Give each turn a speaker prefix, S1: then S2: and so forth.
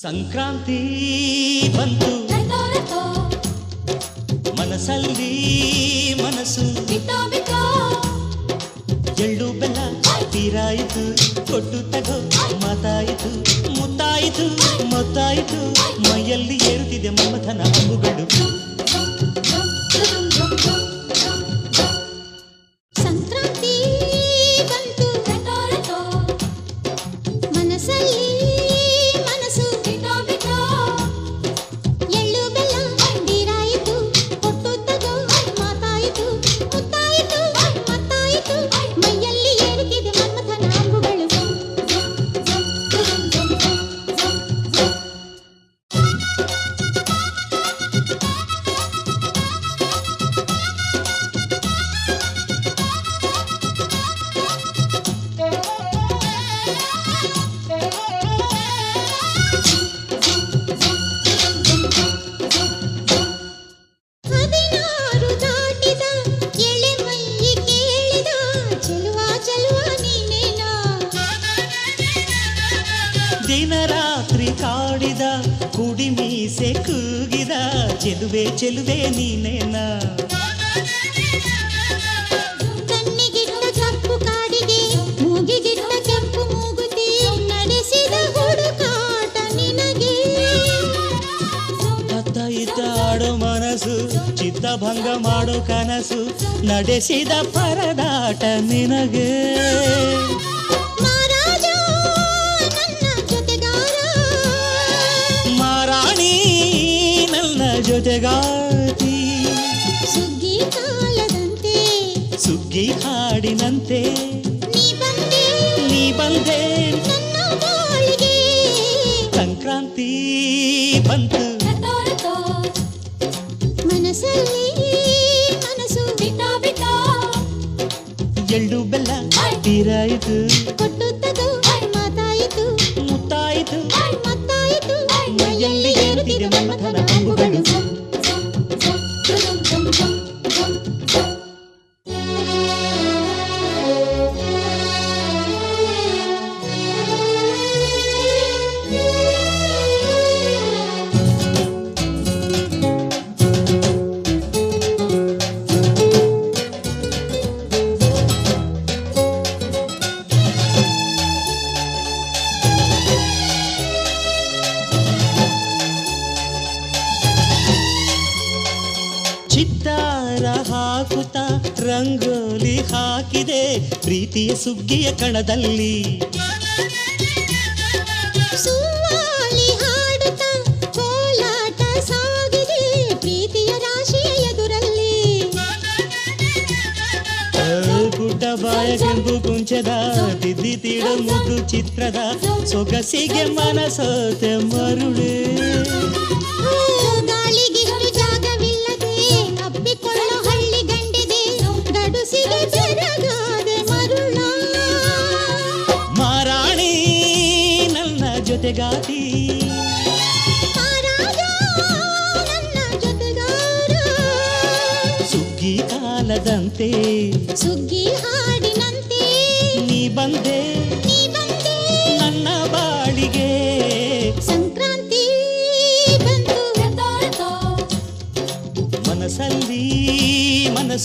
S1: ಸಂಕ್ರಾಂತಿ ಬಂತು ಮನಸ್ಸಲ್ಲಿ ಮನಸ್ಸು ಎಳ್ಳು ಬೆಲ್ಲ ತೀರಾಯಿತು ಕೊಟ್ಟು ತಗೋ ಮಾತಾಯಿತು ಮುತ್ತಾಯಿತು ಮೊತ್ತಾಯಿತು ಮೈಯಲ್ಲಿ ಏರುತ್ತಿದೆ ಮಮಥನ ಹಬ್ಬುಗಳು
S2: ಸಂಕ್ರಾಂತಿ ಬಂತು ಮನಸ್ಸಲ್ಲಿ ಮನಸ್ಸು ಎಳ್ಳು ಬೆಲ್ಲ ತೀರಾಯಿತು ಕೊಟ್ಟು ತಗೋ ಮಾತಾಯಿತು ಮುತ್ತಾಯಿತು ಮತ್ತಾಯಿತು ಮೈಯಲ್ಲಿ ಏರುತ್ತಿದೆ ಮನ್ಮಥನ ಅಂಬುಗಳು
S1: ದಿನ ರಾತ್ರಿ ಕಾಡಿದ ಕುಡಿ ಮೀಸೆ ಕೂಗಿದ ಚೆಲುವೆ ಚೆಲುವೆ ನೀನೇನ
S2: ಕಣ್ಣಿಗಿಟ್ಟ ಕಪ್ಪು ಕಾಡಿಗೆ ಮೂಗಿಗಿಟ್ಟ ಕೆಂಪು ಮೂಗುತಿ ನಡೆಸಿದ ಹುಡುಕಾಟ ನಿನಗೆ
S1: ಅತ್ತ ಇತ್ತ ಆಡೋ ಮನಸ್ಸು ಚಿತ್ತಭಂಗ ಮಾಡೋ ಕನಸು ನಡೆಸಿದ ಪರದಾಟ ನಿನಗೆ ಜೊತೆಗಾತಿ
S2: ಸುಗ್ಗಿ ಕಾಲದಂತೆ
S1: ಸುಗ್ಗಿ ಹಾಡಿನಂತೆ
S2: ನೀ ಬಂದೆ ನನ್ನ ಬಾಳಿಗೆ
S1: ಸಂಕ್ರಾಂತಿ ಬಂತು
S2: ಮನಸ್ಸಲ್ಲಿ ಮನಸ್ಸು
S1: ಎಳ್ಳು ಬೆಲ್ಲ ತೀರಾಯಿತು
S2: ಕೊಟ್ಟು ತಗೋ ಮಾತಾಯಿತು
S1: ಮುತ್ತಾಯಿತು
S2: ಮತ್ತಾಯಿತು
S1: ಮೈಯಲ್ಲಿ ಏರುತ್ತಿದೆ ಮನ್ಮಥನ ಅಂಬುಗಳು ಚಿತ್ತಾರ ಹಾಕುತ್ತ ರಂಗೋಲಿ ಹಾಕಿದೆ ಪ್ರೀತಿಯ ಸುಗ್ಗಿಯ ಕಣದಲ್ಲಿ
S2: ಸುವಾಲಿ ಹಾಡುತ್ತ ಕೋಲಾಟ ಸಾಗಿದೆ ಪ್ರೀತಿಯ ರಾಶಿಯ ಎದುರಲ್ಲಿ
S1: ಗುಡ್ಡ ಬಾಯ ಕೆಂಪು ಕುಂಚದ ತಿದ್ದಿ ತೀಡ ಮುದ್ದು ಚಿತ್ರದ ಸೊಗಸಿಗೆ ಮನಸೋತೆ ಮರುಳೆ
S2: ಗಾಳಿಗಿಷ್ಟು ಜಾಗವಿಲ್ಲದೆ ಅಪ್ಪಿಕೊಳ್ಳೋ ಹಳ್ಳಿ ಗಂಡಿದೆ ಗಡುಸಿಗೆ ಜರಗಾದೆ ಮರುಳ
S1: ಮಾರಾಣಿ ನನ್ನ ಜೊತೆಗಾತಿ
S2: ಮಹಾರಾಜ ನನ್ನ ಜೊತೆಗಾರ
S1: ಸುಗ್ಗಿ ಕಾಲದಂತೆ
S2: ಸುಗ್ಗಿ ಹಾಡಿನಂತೆ